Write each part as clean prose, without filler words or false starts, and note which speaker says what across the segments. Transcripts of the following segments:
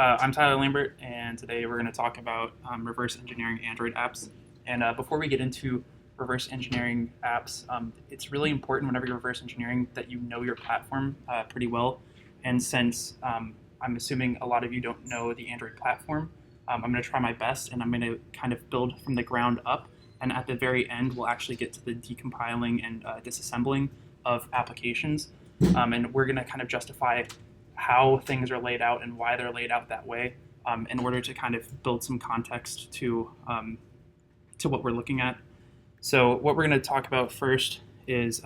Speaker 1: I'm Tyler Lambert, and today we're going to talk about reverse engineering Android apps. And before we get into reverse engineering apps, it's really important whenever you're reverse engineering that you know your platform pretty well. And since I'm assuming a lot of you don't know the Android platform, I'm going to try my best, and I'm going to kind of build from the ground up. And at the very end, we'll actually get to the decompiling and disassembling of applications. And we're going to kind of justify how things are laid out and why they're laid out that way in order to kind of build some context to what we're looking at. So what we're going to talk about first is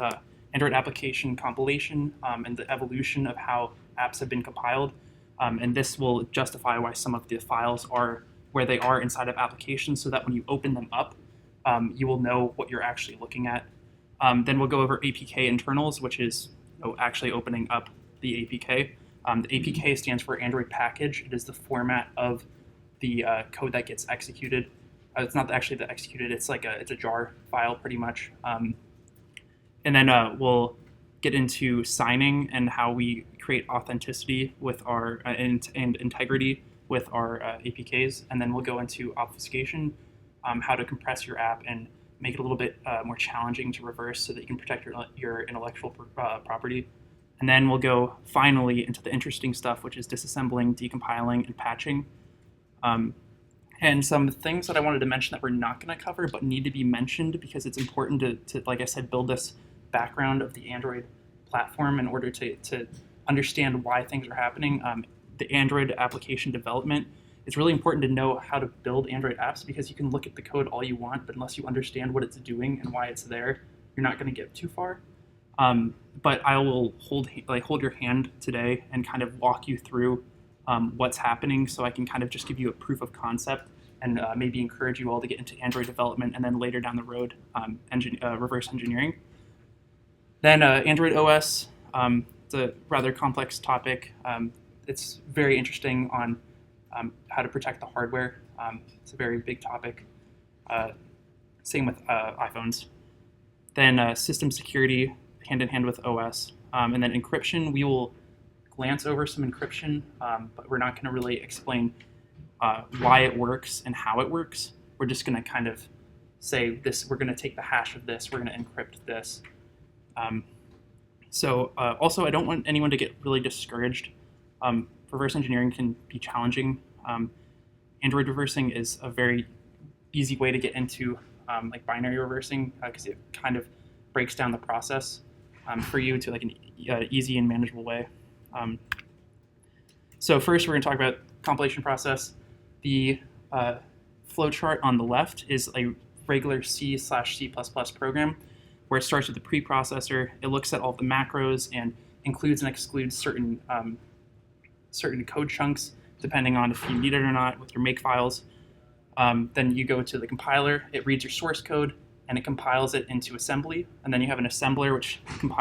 Speaker 1: Android application compilation and the evolution of how apps have been compiled. And this will justify why some of the files are where they are inside of applications so that when you open them up, you will know what you're actually looking at. Then we'll go over APK internals, which is actually opening up the APK. The APK stands for Android package. It is the format of the code that gets executed. It's not actually the executed. It's like it's a jar file pretty much. And then we'll get into signing and how we create authenticity with our and integrity with our APKs. And then we'll go into obfuscation, how to compress your app and make it a little bit more challenging to reverse so that you can protect your intellectual property. And then we'll go finally into the interesting stuff, which is disassembling, decompiling, and patching. And some things that I wanted to mention that we're not going to cover but need to be mentioned because it's important to, like I said, build this background of the Android platform in order to understand why things are happening. The Android application development, it's really important to know how to build Android apps because you can look at the code all you want, but unless you understand what it's doing and why it's there, you're not going to get too far. But I will hold your hand today and kind of walk you through what's happening so I can kind of just give you a proof of concept and maybe encourage you all to get into Android development and then later down the road reverse engineering. Then Android OS, it's a rather complex topic. It's very interesting on how to protect the hardware. It's a very big topic. Same with iPhones. Then system security, hand in hand with OS. And then encryption, we will glance over some encryption, but we're not going to really explain why it works and how it works. We're just going to kind of say this, we're going to take the hash of this, we're going to encrypt this. Also, I don't want anyone to get really discouraged. Reverse engineering can be challenging. Android reversing is a very easy way to get into like binary reversing because it kind of breaks down the process for you to like an easy and manageable way. So first, we're going to talk about compilation process. The flowchart on the left is a regular C/C++ program where it starts with the preprocessor. It looks at all the macros and includes and excludes certain code chunks depending on if you need it or not with your make files. Then you go to the compiler. It reads your source code and it compiles it into assembly. And then you have an assembler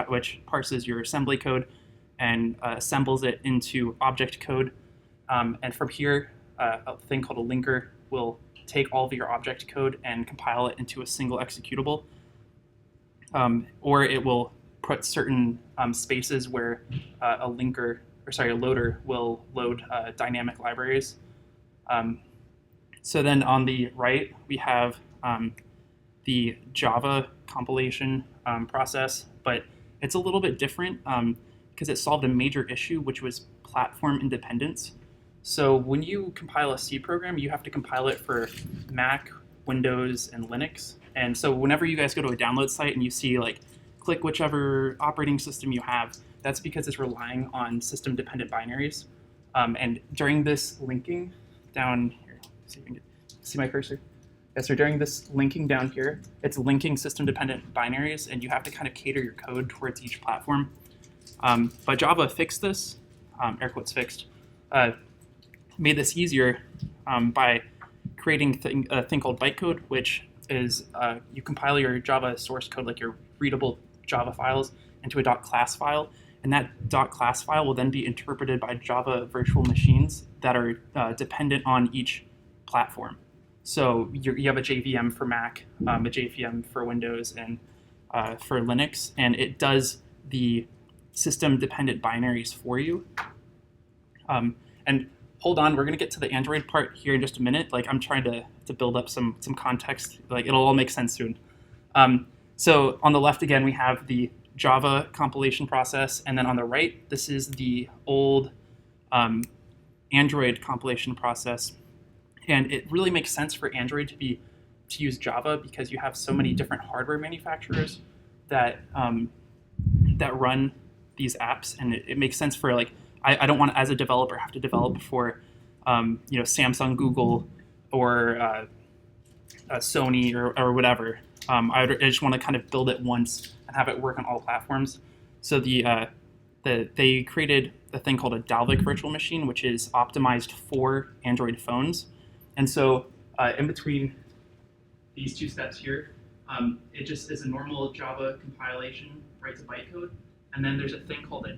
Speaker 1: which parses your assembly code and assembles it into object code. And from here, a thing called a linker will take all of your object code and compile it into a single executable. Or it will put certain spaces where a loader will load dynamic libraries. So then on the right, we have the Java compilation process, but it's a little bit different because it solved a major issue, which was platform independence. So when you compile a C program, you have to compile it for Mac, Windows, and Linux. And so whenever you guys go to a download site and you see like, click whichever operating system you have, that's because it's relying on system-dependent binaries. And during this linking down here, see if you can see my cursor? Yeah, so during this linking down here, it's linking system-dependent binaries, and you have to kind of cater your code towards each platform. But Java fixed this, air quotes fixed, made this easier by creating a thing called bytecode, which is you compile your Java source code, like your readable Java files, into a .class file, and that .class file will then be interpreted by Java virtual machines that are dependent on each platform. So you have a JVM for Mac, a JVM for Windows, and for Linux, and it does the system-dependent binaries for you. And hold on, we're gonna get to the Android part here in just a minute. Like I'm trying to build up some context. Like it'll all make sense soon. So on the left again, we have the Java compilation process, and then on the right, this is the old Android compilation process. And it really makes sense for Android to use Java because you have so many different hardware manufacturers that that run these apps, and it makes sense for like I don't want to, as a developer, have to develop for Samsung, Google, or Sony or whatever. I just want to kind of build it once and have it work on all platforms. So they created a thing called a Dalvik virtual machine, which is optimized for Android phones. And so in between these two steps here, it just is a normal Java compilation, writes a bytecode, and then there's a thing called a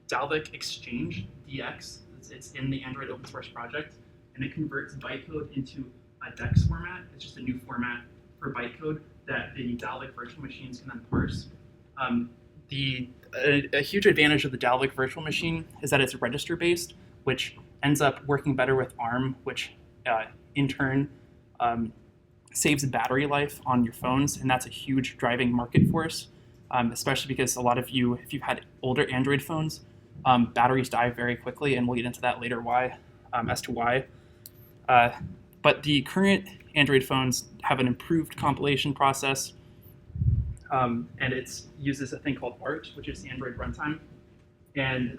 Speaker 1: Dalvik Exchange, DX. It's in the Android open source project, and it converts bytecode into a DEX format. It's just a new format for bytecode that the Dalvik virtual machines can then parse. A huge advantage of the Dalvik virtual machine is that it's register-based, which ends up working better with ARM, which in turn saves battery life on your phones, and that's a huge driving market force, especially because a lot of you, if you've had older Android phones, batteries die very quickly, and we'll get into that later as to why. But the current Android phones have an improved compilation process, and it uses a thing called ART, which is Android Runtime. And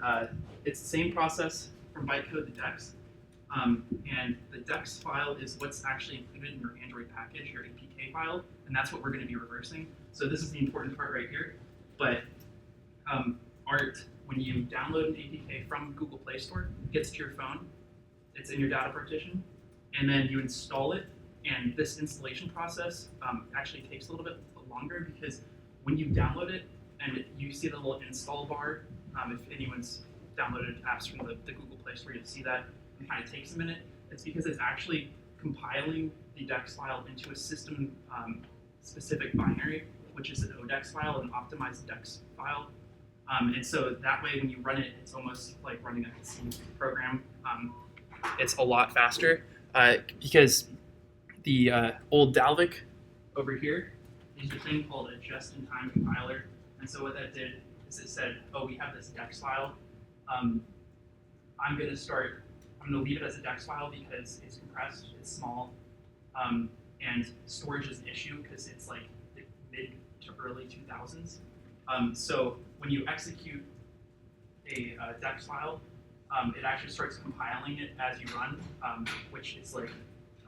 Speaker 1: it's the same process from bytecode to DEX. And the DEX file is what's actually included in your Android package, your APK file, and that's what we're going to be reversing. So this is the important part right here. But ART, when you download an APK from Google Play Store, it gets to your phone, it's in your data partition, and then you install it. And this installation process actually takes a little bit longer because when you download it and you see the little install bar, if anyone's downloaded apps from the Google Play Store, you'll see that it kind of takes a minute. It's because it's actually compiling the DEX file into a system specific binary, which is an ODEX file, an optimized DEX file. And so that way when you run it, it's almost like running a C program. It's a lot faster because the old Dalvik over here is a thing called a just-in-time compiler. And so what that did is it said, oh, we have this DEX file. I'm going to leave it as a DEX file because it's compressed, it's small, and storage is an issue because it's like the mid to early 2000s. So when you execute a DEX file, it actually starts compiling it as you run, which is like,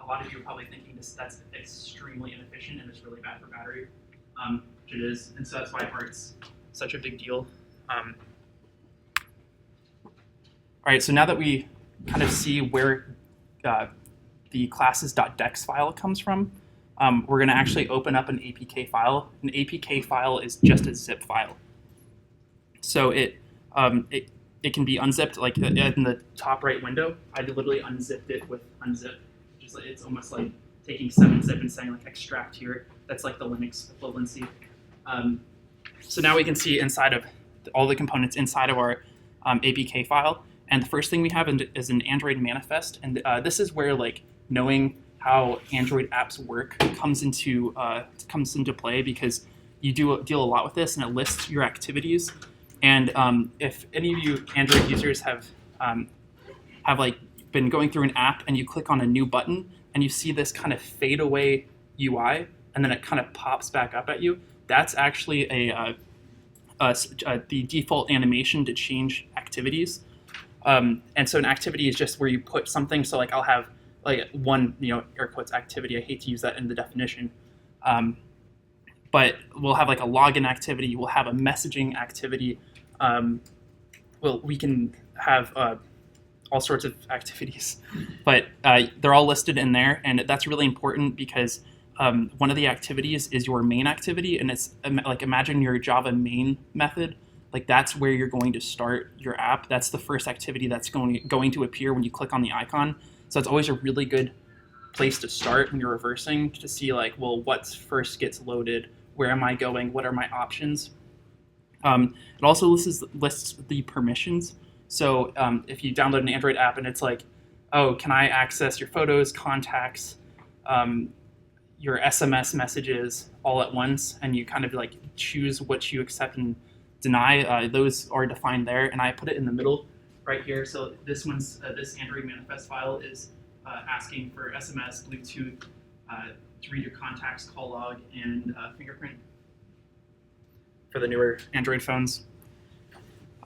Speaker 1: a lot of you are probably thinking that's extremely inefficient and it's really bad for battery, which it is, and so that's why ART's such a big deal. All right, so now that we kind of see where the classes.dex file comes from, we're going to actually open up an APK file. An APK file is just a zip file. So it can be unzipped, like in the top right window. I literally unzipped it with unzip. It's almost like taking 7-zip and saying like extract here. That's like the Linux equivalency. So now we can see inside of all the components inside of our APK file. And the first thing we have is an Android manifest. And this is where like knowing how Android apps work comes into play, because you deal a lot with this, and it lists your activities. And if any of you Android users have like been going through an app and you click on a new button and you see this kind of fade away UI and then it kind of pops back up at you, that's actually the default animation to change activities. And so an activity is just where you put something. So like I'll have like one, air quotes activity. I hate to use that in the definition. But we'll have like a login activity. We'll have a messaging activity. We can have all sorts of activities, but they're all listed in there, and that's really important because one of the activities is your main activity, and it's like imagine your Java main method. Like that's where you're going to start your app. That's the first activity that's going to appear when you click on the icon. So it's always a really good place to start when you're reversing, to see like, well, what first gets loaded? Where am I going? What are my options? It also lists the permissions. So if you download an Android app and it's like, oh, can I access your photos, contacts, your SMS messages all at once, and you kind of like choose what you accept and deny, those are defined there, and I put it in the middle right here. So this this Android manifest file is asking for SMS, Bluetooth, to read your contacts, call log, and fingerprint for the newer Android phones.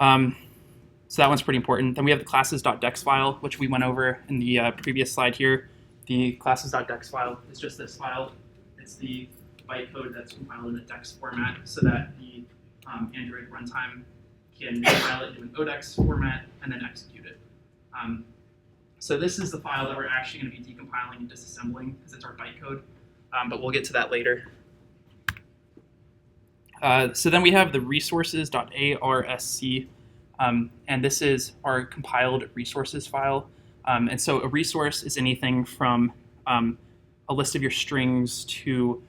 Speaker 1: So that one's pretty important. Then we have the classes.dex file, which we went over in the previous slide here. The classes.dex file is just this file. It's the bytecode that's compiled in a DEX format so that the Android runtime can compile it into an ODEX format and then execute it. So this is the file that we're actually going to be decompiling and disassembling because it's our bytecode, but we'll get to that later. So then we have the resources.arsc, and this is our compiled resources file. And so a resource is anything from a list of your strings to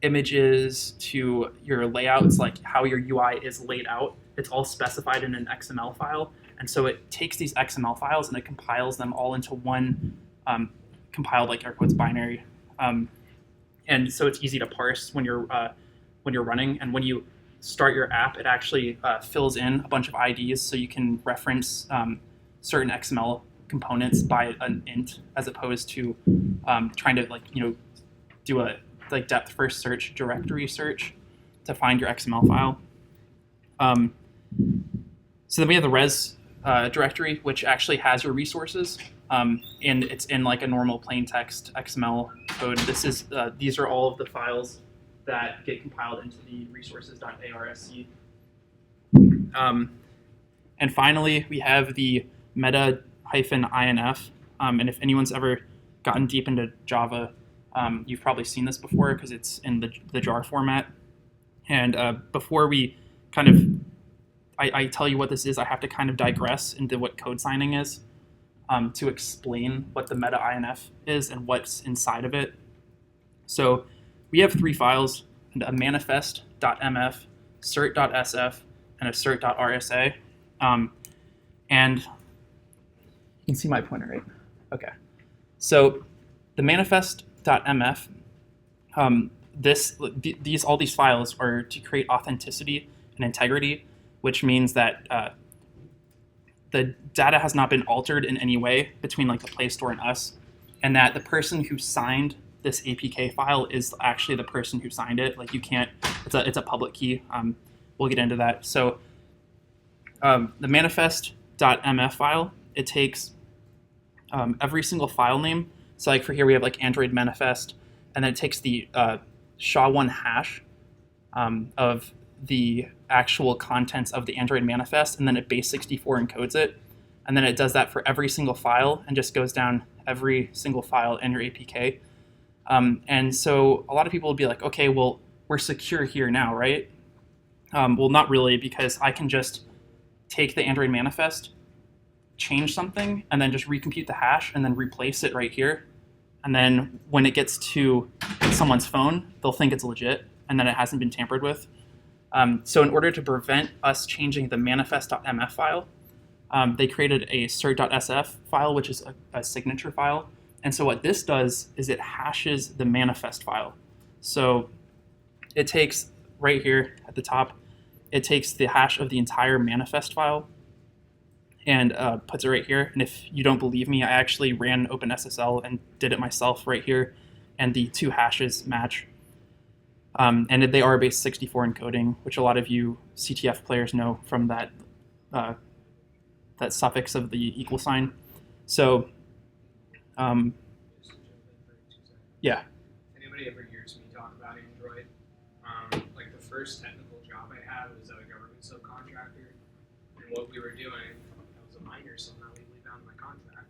Speaker 1: images to your layouts, like how your UI is laid out. It's all specified in an XML file. And so it takes these XML files and it compiles them all into one compiled, like air quotes, binary. And so it's easy to parse when you're running. And when you start your app, it actually fills in a bunch of IDs so you can reference certain XML components by an int as opposed to trying to do a depth first search, directory search to find your XML file. So then we have the res directory, which actually has your resources, and it's in like a normal plain text XML code. These are all of the files that get compiled into the resources.arsc. And finally, we have the meta-inf. And if anyone's ever gotten deep into Java, you've probably seen this before because it's in the jar format. And before we I tell you what this is, I have to kind of digress into what code signing is to explain what the meta-inf is and what's inside of it. So we have three files, a manifest.mf, cert.sf, and a cert.rsa. And you can see my pointer, right? Okay. So the manifest.mf, all these files are to create authenticity and integrity, which means that the data has not been altered in any way between like the Play Store and us, and that the person who signed this APK file is actually the person who signed it. Like you can't, it's a public key. We'll get into that. So the manifest.mf file, it takes every single file name. So like for here we have like Android manifest, and then it takes the SHA-1 hash of the actual contents of the Android manifest, and then it base64 encodes it. And then it does that for every single file and just goes down every single file in your APK. And so a lot of people will be like, okay, well, we're secure here now, right? Well, not really, because I can just take the Android manifest, change something, and then just recompute the hash and then replace it right here. And then when it gets to someone's phone, they'll think it's legit and then it hasn't been tampered with. So in order to prevent us changing the manifest.mf file, they created a cert.sf file, which is a signature file. And so what this does is it hashes the manifest file. So it takes right here at the top, it takes the hash of the entire manifest file and puts it right here. And if you don't believe me, I actually ran OpenSSL and did it myself right here, and the two hashes match. And they are base64 encoding, which a lot of you CTF players know from that that suffix of the equal sign. So yeah.
Speaker 2: Anybody ever hears me talk about Android? Like the first technical job I had was at a government subcontractor, and what we were doing, I was a minor, so I'm not legally bound to my contract,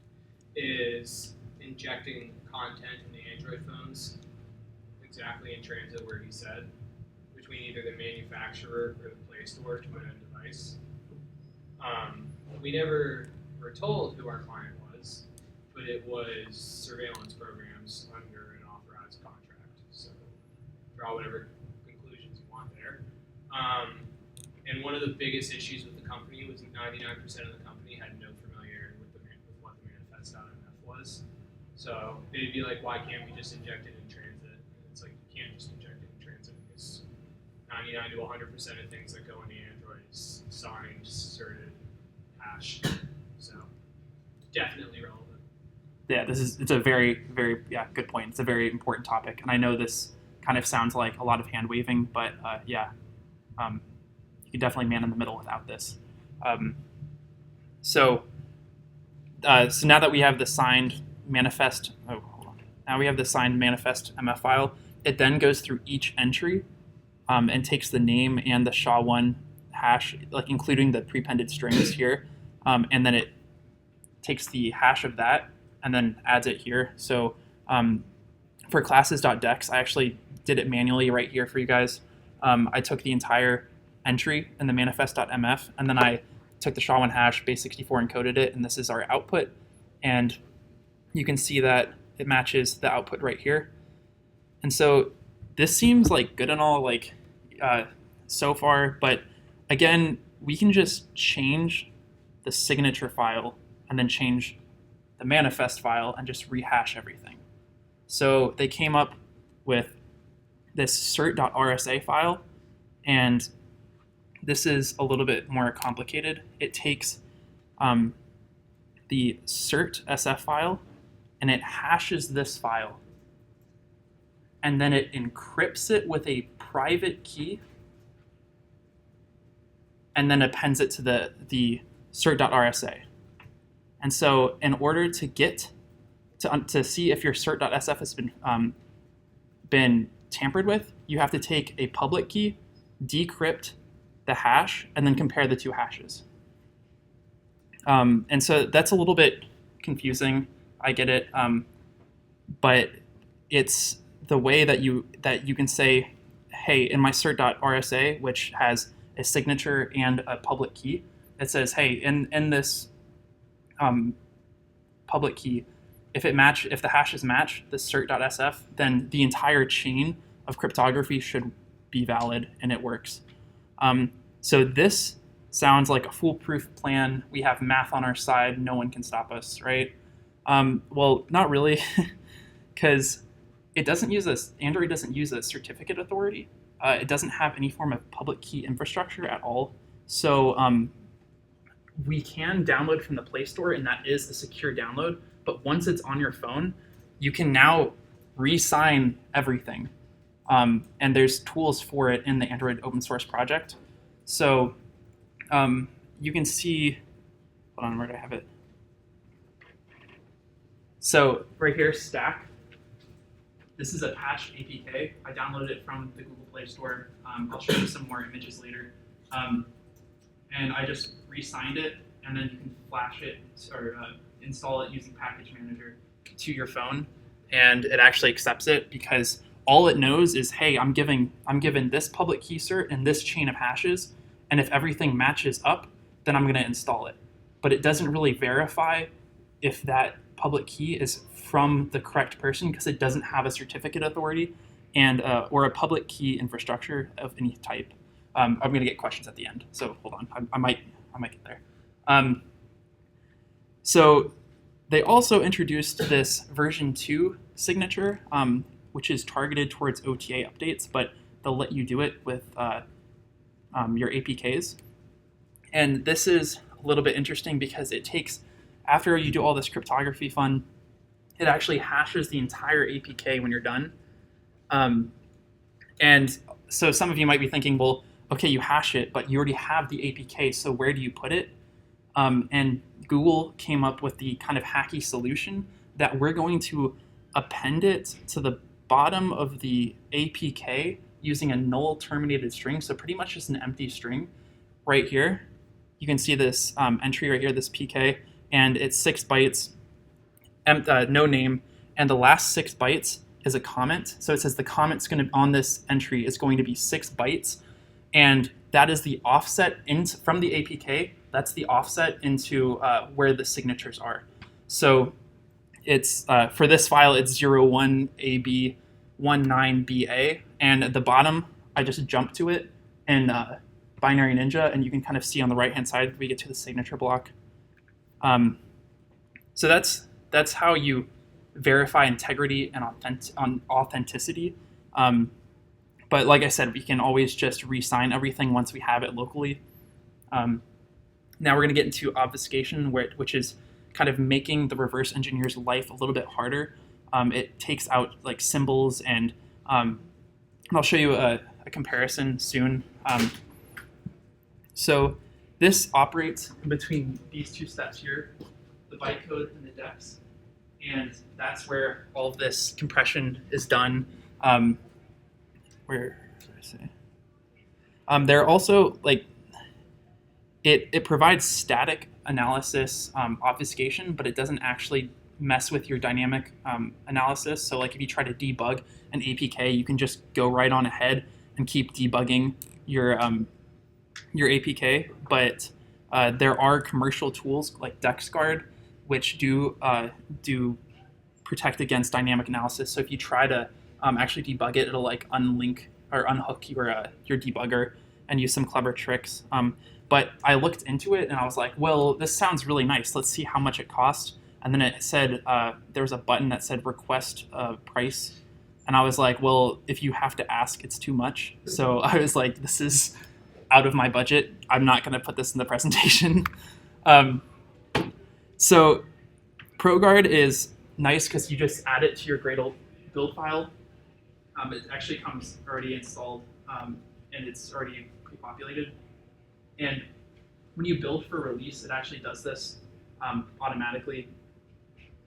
Speaker 2: is injecting content into Android phones exactly in transit where he said, between either the manufacturer or the Play Store to an end device. We never were told who our client was, but it was surveillance programs under an authorized contract. So draw whatever conclusions you want there. And one of the biggest issues with the company was 99% of the company had no familiarity with what the manifest.mf was. So they'd be like, why can't we just inject it in transit? And it's like, you can't just inject it in transit because 99 to 100% of things that go into Android is signed, certed, hashed. So definitely relevant.
Speaker 1: Yeah, it's a very, very, good point. It's a very important topic. And I know this kind of sounds like a lot of hand waving, but you can definitely man in the middle without this. So now that we have the signed manifest, now we have the signed manifest MF file, it then goes through each entry and takes the name and the SHA-1 hash, like including the prepended strings here, and then it takes the hash of that and then adds it here. So for classes.dex, I actually did it manually right here for you guys. I took the entire entry in the manifest.mf, and then I took the SHA-1 hash, base64 encoded it, and this is our output. And you can see that it matches the output right here. And so this seems like good and all, like so far, but again, we can just change the signature file and then change the manifest file and just rehash everything. So they came up with this cert.rsa file, and this is a little bit more complicated. It takes the cert SF file and it hashes this file, and then it encrypts it with a private key and then appends it to the cert.rsa. And so in order to get to see if your cert.sf has been tampered with, you have to take a public key, decrypt the hash, and then compare the two hashes. And so that's a little bit confusing. I get it, but it's the way that you can say, hey, in my cert.rsa, which has a signature and a public key, it says, hey, in this public key, if the hashes match the cert.sf, then the entire chain of cryptography should be valid and it works. So this sounds like a foolproof plan. We have math on our side. No one can stop us, right? Well, not really, because Android doesn't use a certificate authority. It doesn't have any form of public key infrastructure at all. So we can download from the Play Store, and that is a secure download. But once it's on your phone, you can now re-sign everything. And there's tools for it in the Android open source project. So you can see, hold on, where do I have it? So right here, Stack. This is a patched APK. I downloaded it from the Google Play Store. I'll show you some more images later. And I just re-signed it, and then you can flash it or install it using Package Manager to your phone, and it actually accepts it because all it knows is, hey, I'm given this public key cert and this chain of hashes, and if everything matches up, then I'm going to install it. But it doesn't really verify if that public key is from the correct person because it doesn't have a certificate authority and or a public key infrastructure of any type. I'm going to get questions at the end, so hold on. I might get there. So they also introduced this version 2 signature, which is targeted towards OTA updates, but they'll let you do it with your APKs. And this is a little bit interesting because it takes, after you do all this cryptography fun, it actually hashes the entire APK when you're done. And so some of you might be thinking, well, okay, you hash it, but you already have the APK, so where do you put it? And Google came up with the kind of hacky solution that we're going to append it to the bottom of the APK using a null terminated string, so pretty much just an empty string right here. You can see this entry right here, this PK, and it's 6 bytes, no name, and the last 6 bytes is a comment. So it says the comment's on this entry is going to be 6 bytes, and that is the offset from the APK. That's the offset into where the signatures are. So it's for this file, it's 01AB19BA, and at the bottom, I just jumped to it and binary ninja, and you can kind of see on the right-hand side we get to the signature block. So that's how you verify integrity and authenticity. But like I said, we can always just re-sign everything once we have it locally. Now we're going to get into obfuscation, which is kind of making the reverse engineer's life a little bit harder. It takes out like symbols, and I'll show you a comparison soon. So this operates in between these two steps here, the bytecode and the dex, and that's where all of this compression is done. Where did I say? They're also like it provides static analysis obfuscation, but it doesn't actually mess with your dynamic analysis. So like if you try to debug an APK, you can just go right on ahead and keep debugging your APK. But there are commercial tools like DexGuard, which do protect against dynamic analysis. So if you try to actually debug it, it'll like unlink or unhook your debugger and use some clever tricks. But I looked into it and I was like, well, this sounds really nice. Let's see how much it costs. And then it said there was a button that said request price. And I was like, well, if you have to ask, it's too much. So I was like, this is out of my budget. I'm not going to put this in the presentation. So ProGuard is nice because you just add it to your Gradle build file. It actually comes already installed and it's already pre-populated. And when you build for release, it actually does this automatically.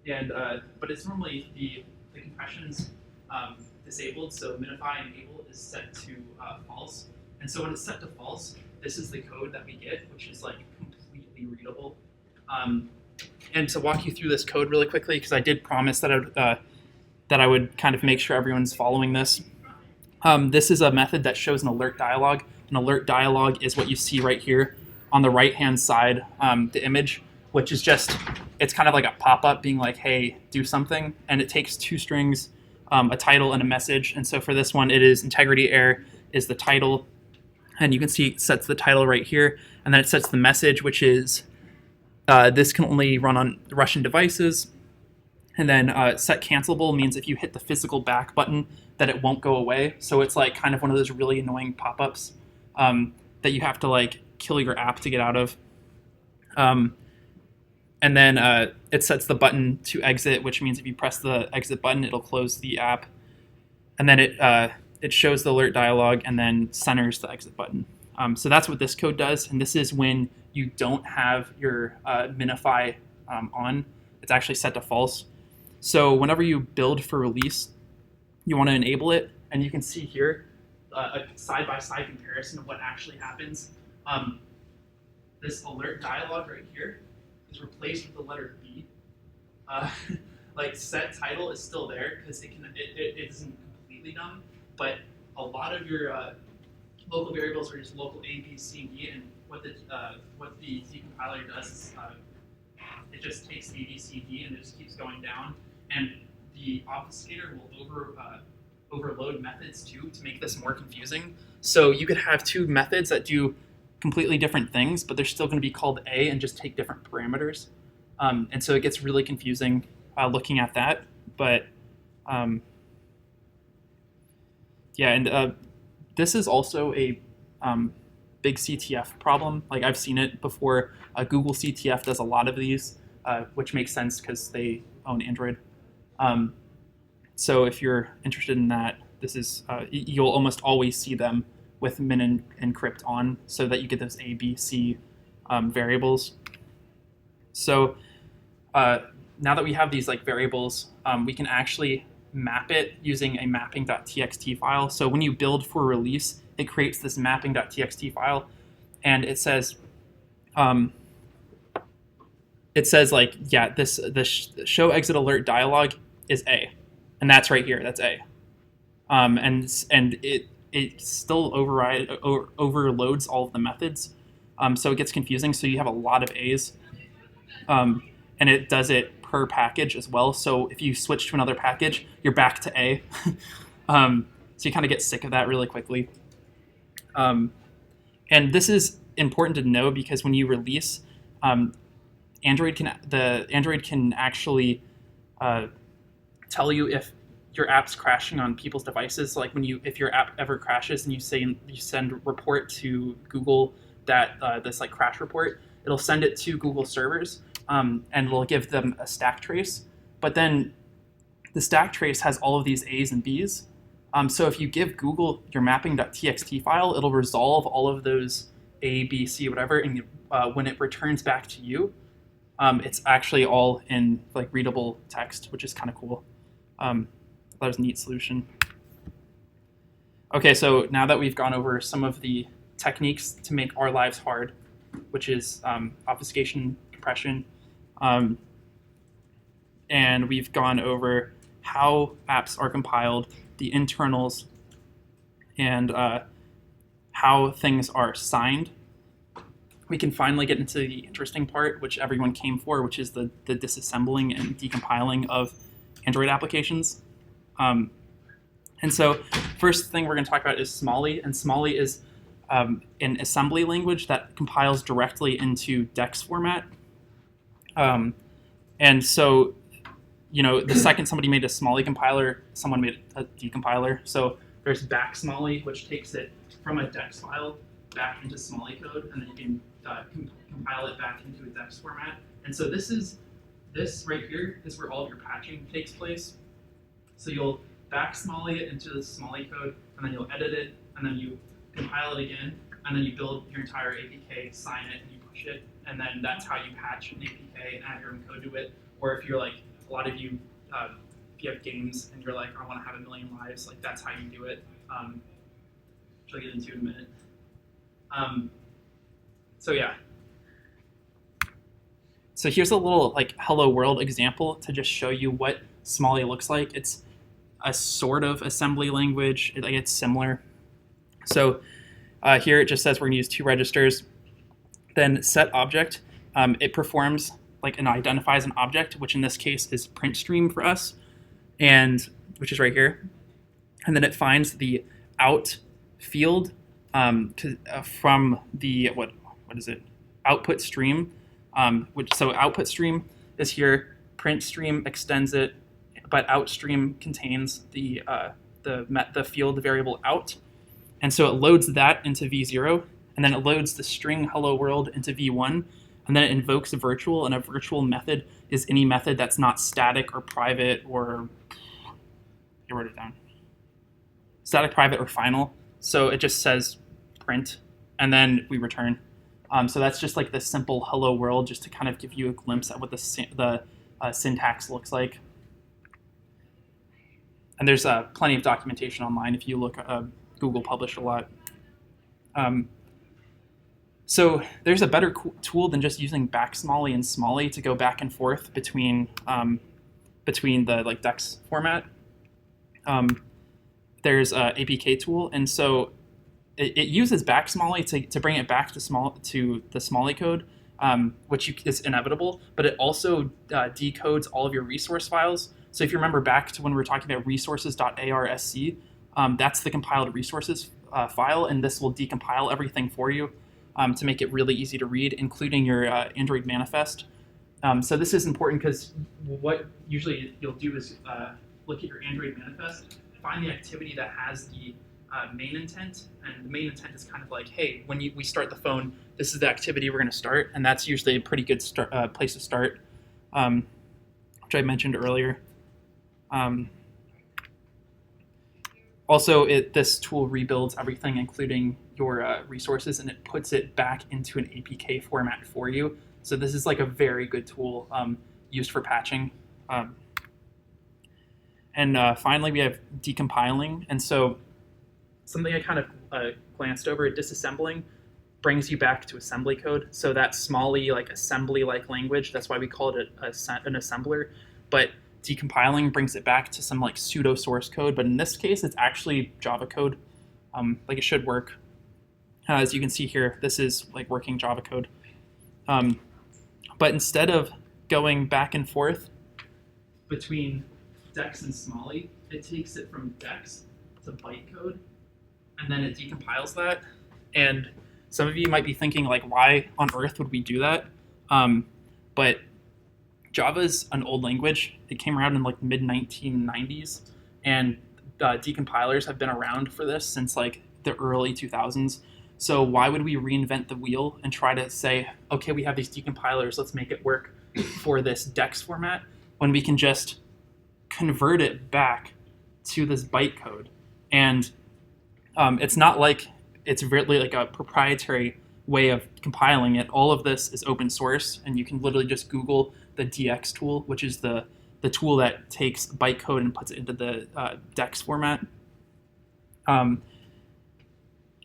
Speaker 1: And but it's normally the compression's disabled, so minify enable is set to false. And so when it's set to false, this is the code that we get, which is like completely readable. And to walk you through this code really quickly, because I did promise that I would kind of make sure everyone's following this. This is a method that shows an alert dialog. An alert dialog is what you see right here on the right-hand side, the image, which is just, it's kind of like a pop-up being like, hey, do something. And it takes two strings, a title and a message. And so for this one, it is integrity error is the title. And you can see it sets the title right here. And then it sets the message, which is this can only run on Russian devices. And then set cancelable means if you hit the physical back button that it won't go away. So it's like kind of one of those really annoying pop-ups that you have to like kill your app to get out of. And then it sets the button to exit, which means if you press the exit button, it'll close the app. And then it shows the alert dialog and then centers the exit button. So that's what this code does. And this is when you don't have your minify on. It's actually set to false. So whenever you build for release, you want to enable it. And you can see here a side-by-side comparison of what actually happens. This alert dialog right here is replaced with the letter B. Like set title is still there because it isn't completely done, but a lot of your local variables are just local A, B, C, and D, and what the decompiler does is it just takes A, B, C, D, and it just keeps going down, and the obfuscator will overload methods too to make this more confusing. So you could have two methods that do completely different things, but they're still going to be called A and just take different parameters. And so it gets really confusing looking at that. But yeah, and this is also a big CTF problem. Like I've seen it before. Google CTF does a lot of these, which makes sense because they own Android. So if you're interested in that, this is you'll almost always see them with min encrypt on, so that you get those A, B, C variables. So now that we have these like variables, we can actually map it using a mapping.txt file. So when you build for release, it creates this mapping.txt file, and it says like, yeah, the show exit alert dialog is A, and that's right here. That's A, and it still overloads all of the methods, so it gets confusing. So you have a lot of A's, and it does it per package as well. So if you switch to another package, you're back to A. So you kind of get sick of that really quickly. And this is important to know because when you release, Android can actually tell you if your app's crashing on people's devices. Like if your app ever crashes and you send a report to Google that this like crash report, it'll send it to Google servers, and it'll give them a stack trace. But then the stack trace has all of these A's and B's. So if you give Google your mapping.txt file, it'll resolve all of those A, B, C, whatever, and when it returns back to you, it's actually all in like readable text, which is kind of cool. That was a neat solution. Okay, so now that we've gone over some of the techniques to make our lives hard, which is obfuscation, compression, and we've gone over how apps are compiled, the internals, and how things are signed, we can finally get into the interesting part, which everyone came for, which is the disassembling and decompiling of Android applications. And so first thing we're going to talk about is SmallE, and SmallE is an assembly language that compiles directly into DEX format. And so, you know, the second somebody made a SmallE compiler, someone made a decompiler. So there's back SmallE, which takes it from a DEX file back into SmallE code, and then you can compile it back into a DEX format. And so this right here is where all of your patching takes place. So you'll back SmallE it into the SmallE code, and then you'll edit it, and then you compile it again, and then you build your entire APK, sign it, and you push it, and then that's how you patch an APK and add your own code to it. Or if you're like, a lot of you, if you have games and you're like, I want to have 1 million lives, like that's how you do it, which I'll get into in a minute. So yeah. So here's a little like hello world example to just show you what SmallE looks like. It's a sort of assembly language. It's similar. So here it just says we're going to use 2 registers. Then set object. It performs and identifies an object, which in this case is print stream for us, and which is right here. And then it finds the out field from the what is it? Output stream. So output stream is here. Print stream extends it, but out stream contains the field variable out, and so it loads that into v0, and then it loads the string hello world into v1, and then it invokes a virtual, and a virtual method is any method that's not static or private or I wrote it down. Static, private, or final. So it just says print, and then we return. So that's just like the simple hello world, just to kind of give you a glimpse at what the syntax looks like. And there's plenty of documentation online if you look. Google published a lot. So there's a better tool than just using back SmallE and SmallE to go back and forth between the DEX format. There's apktool, and so it uses back SmallE to bring it back to the SmallE code, which is inevitable. But it also decodes all of your resource files. So if you remember back to when we were talking about resources.arsc, that's the compiled resources file, and this will decompile everything for you to make it really easy to read, including your Android manifest. So this is important because what usually you'll do is look at your Android manifest, find the activity that has the main intent, and the main intent is kind of like, hey, when we start the phone, this is the activity we're going to start, and that's usually a pretty good place to start, which I mentioned earlier. Also, this tool rebuilds everything, including your resources, and it puts it back into an APK format for you. So this is like a very good tool used for patching. And finally, we have decompiling. And so something I kind of glanced over, disassembling brings you back to assembly code. So that SmallE assembly-like language, that's why we call it an assembler. But decompiling brings it back to some pseudo source code. But in this case, it's actually Java code. It should work. As you can see here, this is working Java code. But instead of going back and forth between DEX and SmallE, it takes it from DEX to bytecode, and then it decompiles that. And some of you might be thinking, like, why on earth would we do that? But Java is an old language. It came around in like mid 1990s, and decompilers have been around for this since like the early 2000s. So why would we reinvent the wheel and try to say, okay, we have these decompilers, let's make it work for this DEX format, when we can just convert it back to this bytecode? And it's not like it's really like a proprietary way of compiling it. All of this is open source, and you can literally just Google the DX tool, which is the tool that takes bytecode and puts it into the DEX format.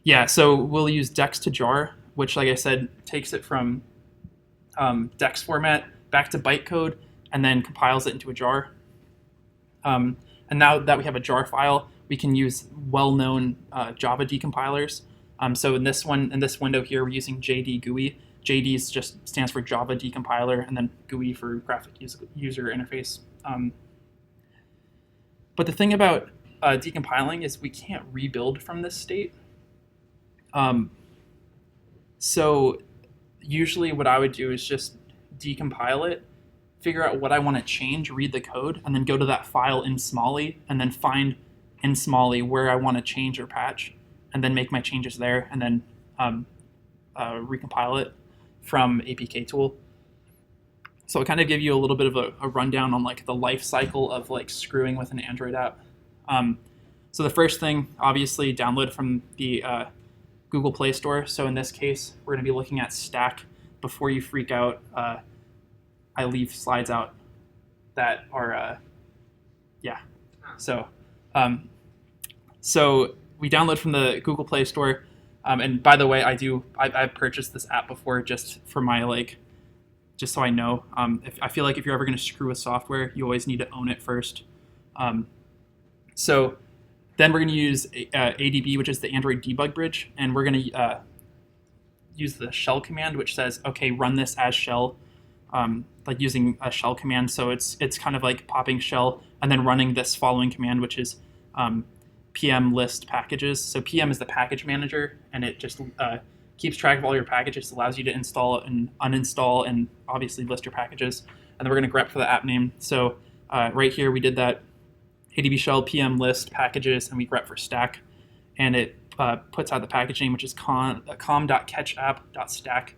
Speaker 1: Yeah, so we'll use DEX to jar, which, like I said, takes it from DEX format back to bytecode and then compiles it into a jar. And now that we have a jar file, we can use well-known Java decompilers. So in this window here, we're using JD GUI. JD just stands for Java Decompiler, and then GUI for Graphic User Interface. But the thing about decompiling is we can't rebuild from this state. So usually what I would do is just decompile it, figure out what I want to change, read the code, and then go to that file in SmallE, and then find in SmallE where I want to change or patch, and then make my changes there, and then recompile it from apktool. So I'll kind of give you a little bit of a rundown on like the life cycle of like screwing with an Android app. So the first thing, obviously, download from the Google Play Store. So in this case, we're going to be looking at Stack. Before you freak out, I leave slides out that are, yeah. So we download from the Google Play Store. And by the way, I've purchased this app before just for my just so I know. I feel like if you're ever going to screw with software, you always need to own it first. So then we're going to use ADB, which is the Android debug bridge, and we're going to use the shell command, which says, okay, run this as shell, like using a shell command. So it's kind of like popping shell and then running this following command, which is pm list packages. So pm is the package manager, and it just keeps track of all your packages, allows you to install and uninstall and obviously list your packages. And then we're going to grep for the app name. So right here we did that ADB shell pm list packages, and we grep for stack, and it puts out the package name, which is com.catchapp.stack.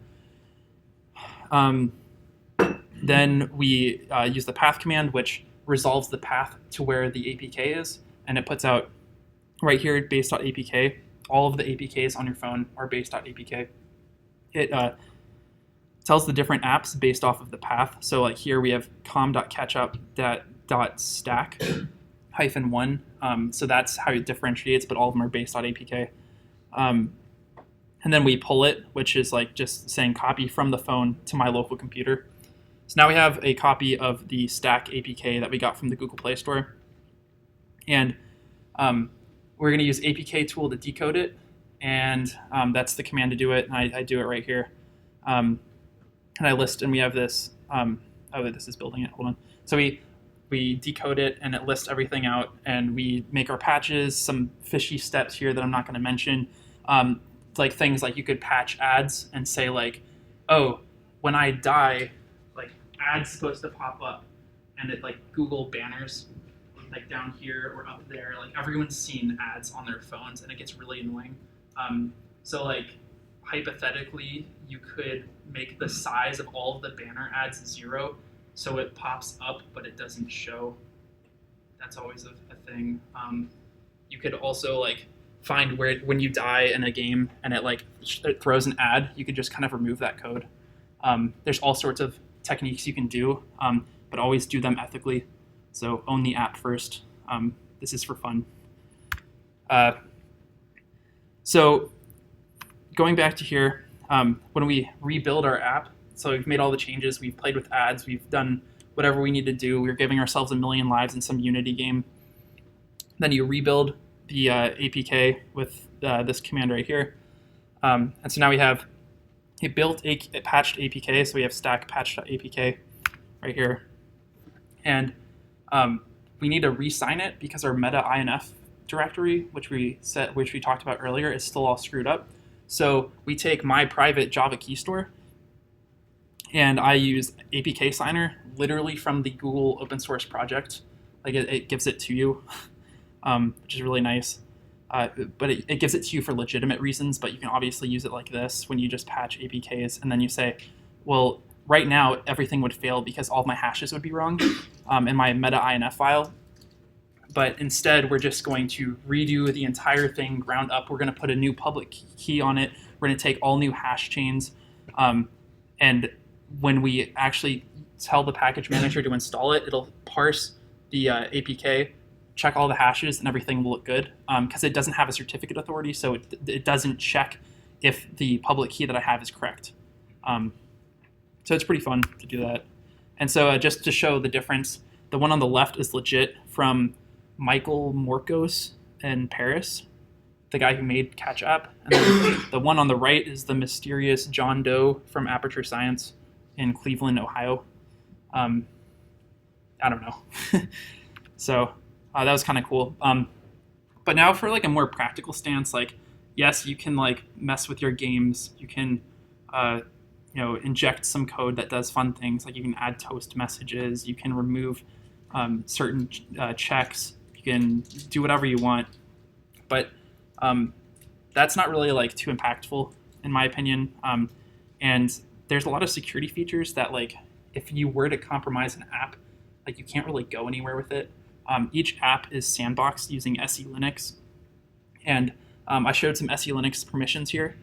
Speaker 1: Then we use the path command, which resolves the path to where the APK is, and it puts out right here base.apk. All of the APKs on your phone are base.apk. It tells the different apps based off of the path. So like here we have com.catchup.stack -1. So that's how it differentiates, but all of them are base.apk. And then we pull it, which is like just saying copy from the phone to my local computer. So now we have a copy of the stack APK that we got from the Google Play Store. And we're going to use apktool to decode it, and that's the command to do it. And I do it right here. And I list, and we have this. Oh, this is building it. Hold on. So we decode it, and it lists everything out, and we make our patches. Some fishy steps here that I'm not going to mention, like things like you could patch ads and say like, oh, when I die, like ads supposed to pop up, and it like Google banners. Like down here or up there, like everyone's seen ads on their phones, and it gets really annoying. So like hypothetically, you could make the size of all of the banner ads 0, so it pops up but it doesn't show. That's always a thing. You could also like find where when you die in a game and it throws an ad, you could just kind of remove that code. There's all sorts of techniques you can do, but always do them ethically. So own the app first. This is for fun. So going back to here, when we rebuild our app, so we've made all the changes, we've played with ads, we've done whatever we need to do, we're giving ourselves 1,000,000 lives in some Unity game. Then you rebuild the APK with this command right here. And so now we have a patched APK, so we have stack patch.apk right here. And we need to re-sign it because our meta INF directory, which we talked about earlier, is still all screwed up. So we take my private Java key store, and I use APK Signer literally from the Google open source project. Like it gives it to you, which is really nice. But it gives it to you for legitimate reasons, but you can obviously use it like this when you just patch APKs, and then you say, well, right now everything would fail because all of my hashes would be wrong in my meta.inf file. But instead, we're just going to redo the entire thing ground up. We're going to put a new public key on it. We're going to take all new hash chains. And when we actually tell the package manager to install it, it'll parse the APK, check all the hashes, and everything will look good. Because it doesn't have a certificate authority, so it doesn't check if the public key that I have is correct. So it's pretty fun to do that. And so just to show the difference, the one on the left is legit from Michael Morkos in Paris, the guy who made Catch App. And then the one on the right is the mysterious John Doe from Aperture Science in Cleveland, Ohio. I don't know. So that was kind of cool. But now for like a more practical stance, like, yes, you can like mess with your games. You can, inject some code that does fun things. Like you can add toast messages. You can remove certain checks. You can do whatever you want. But that's not really like too impactful in my opinion. And there's a lot of security features that like if you were to compromise an app, like you can't really go anywhere with it. Each app is sandboxed using SE Linux. And I showed some SE Linux permissions here.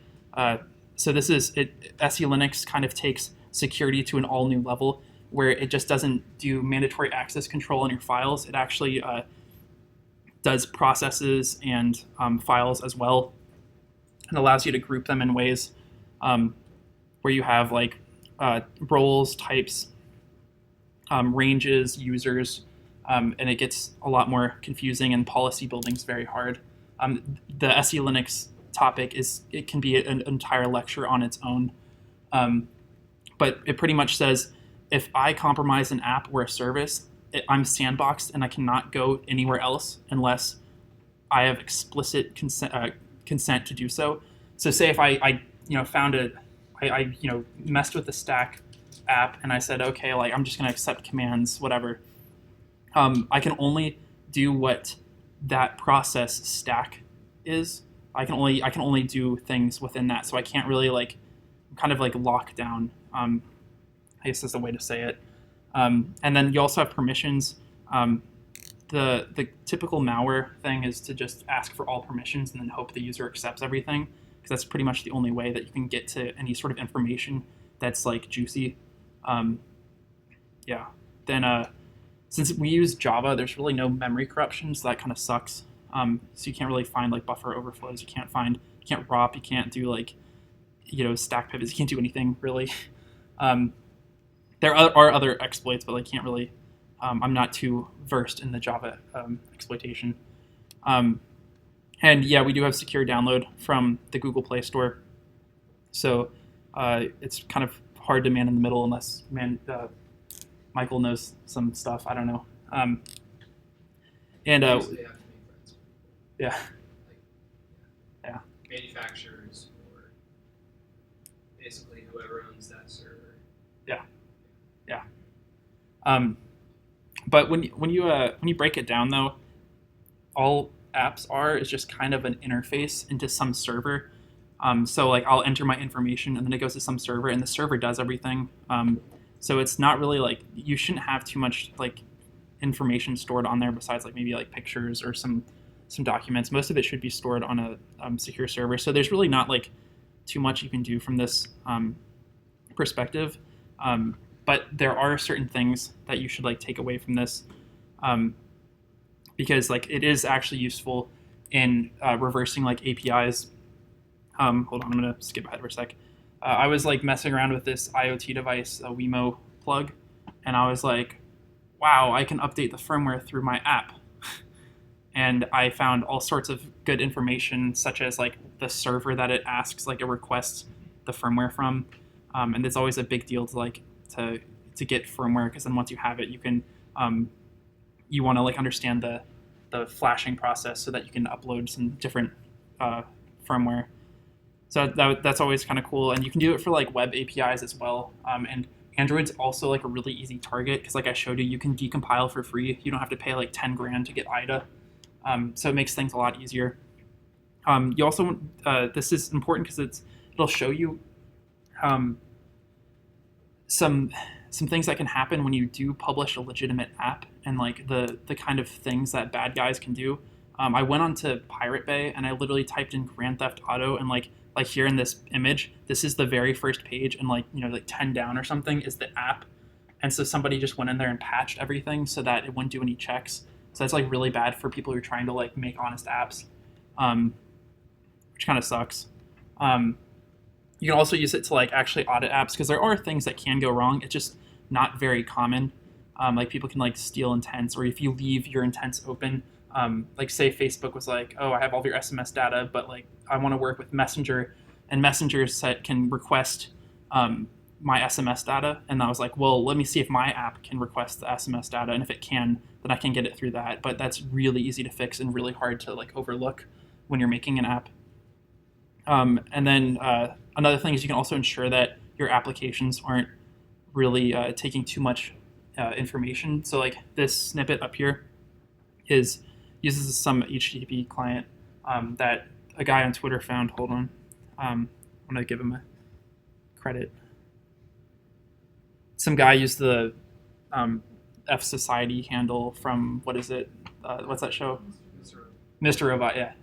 Speaker 1: So this is it. SE Linux kind of takes security to an all new level where it just doesn't do mandatory access control on your files. It actually does processes and files as well, and allows you to group them in ways where you have like roles, types, ranges, users, and it gets a lot more confusing, and policy building is very hard. The SE Linux topic it can be an entire lecture on its own, but it pretty much says if I compromise an app or a service, I'm sandboxed and I cannot go anywhere else unless I have explicit consent to do so. So say if I found I messed with the stack app and I said, okay, like I'm just going to accept commands, whatever. I can only do what that process stack is. I can only do things within that. So I can't really like kind of like lock down. I guess that's the way to say it. And then you also have permissions. The typical malware thing is to just ask for all permissions and then hope the user accepts everything, because that's pretty much the only way that you can get to any sort of information that's like juicy. Then since we use Java, there's really no memory corruption, so that kind of sucks. So you can't really find like buffer overflows. You can't ROP. You can't do like stack pivots. You can't do anything really. There are other exploits, but I can't really. I'm not too versed in the Java exploitation. And yeah, we do have secure download from the Google Play Store. So it's kind of hard to man in the middle unless Michael knows some stuff. I don't know. Yeah. Yeah.
Speaker 2: Manufacturers or basically whoever owns that server.
Speaker 1: Yeah. But when you break it down though, all apps is just kind of an interface into some server. So like I'll enter my information and then it goes to some server and the server does everything. So it's not really like you shouldn't have too much like information stored on there besides like maybe like pictures or some documents. Most of it should be stored on a secure server. So there's really not like too much you can do from this perspective. But there are certain things that you should like take away from this, because like it is actually useful in reversing like APIs. Hold on, I'm gonna skip ahead for a sec. I was like messing around with this IoT device, a Wemo plug, and I was like, wow, I can update the firmware through my app. And I found all sorts of good information, such as like the server that it asks, like it requests the firmware from. And it's always a big deal to get firmware, because then once you have it, you can you want to like understand the flashing process so that you can upload some different firmware. So that's always kind of cool, and you can do it for like web APIs as well. And Android's also like a really easy target because, like I showed you, you can decompile for free. You don't have to pay like 10 grand to get IDA, so it makes things a lot easier. You also this is important because it'll show you some things that can happen when you do publish a legitimate app, and like the kind of things that bad guys can do. I went onto Pirate Bay and I literally typed in Grand Theft Auto, and like here in this image, this is the very first page, and like like 10 down or something is the app, and so somebody just went in there and patched everything so that it wouldn't do any checks. So that's like really bad for people who are trying to like make honest apps, which kind of sucks. You can also use it to like actually audit apps because there are things that can go wrong. It's just not very common. Like people can like steal intents, or if you leave your intents open, like say Facebook was like, oh, I have all of your SMS data, but like I want to work with Messenger, and Messenger can request my SMS data, and I was like, well, let me see if my app can request the SMS data, and if it can, then I can get it through that. But that's really easy to fix and really hard to like overlook when you're making an app. And then another thing is you can also ensure that your applications aren't really taking too much information. So like this snippet up here uses some HTTP client that a guy on Twitter found. Hold on. I'm going to give him a credit. Some guy used the F Society handle from, what is it? What's that show? Mr. Robot, yeah.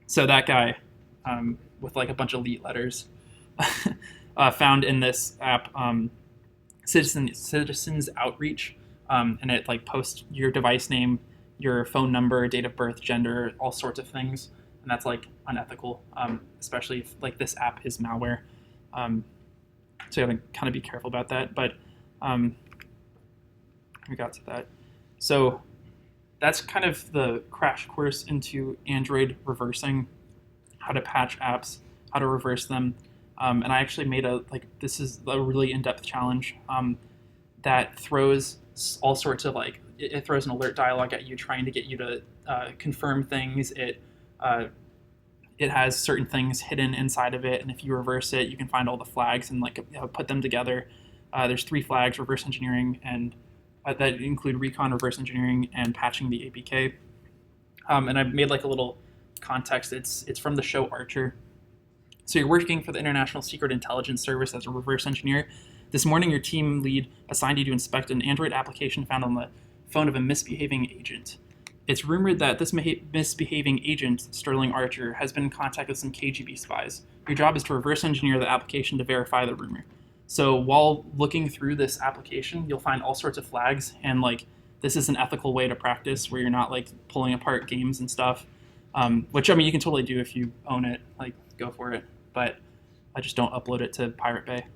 Speaker 1: So that guy, with like a bunch of elite letters, found in this app Citizens Outreach, and it like posts your device name, your phone number, date of birth, gender, all sorts of things, and that's like unethical, especially if like this app is malware. So you have to kind of be careful about that. But we got to that. So that's kind of the crash course into Android reversing, how to patch apps, how to reverse them. And I actually made this is a really in-depth challenge that throws all sorts of like, it throws an alert dialog at you trying to get you to confirm things. It has certain things hidden inside of it, and if you reverse it, you can find all the flags and like put them together. There's 3 flags: reverse engineering, and that include recon, reverse engineering, and patching the APK. And I made like a little context. It's from the show Archer. So you're working for the International Secret Intelligence Service as a reverse engineer. This morning, your team lead assigned you to inspect an Android application found on the phone of a misbehaving agent. It's rumored that this misbehaving agent, Sterling Archer, has been in contact with some KGB spies. Your job is to reverse engineer the application to verify the rumor. So while looking through this application, you'll find all sorts of flags, and like this is an ethical way to practice where you're not like pulling apart games and stuff, which I mean you can totally do if you own it, like go for it, but I just don't upload it to Pirate Bay.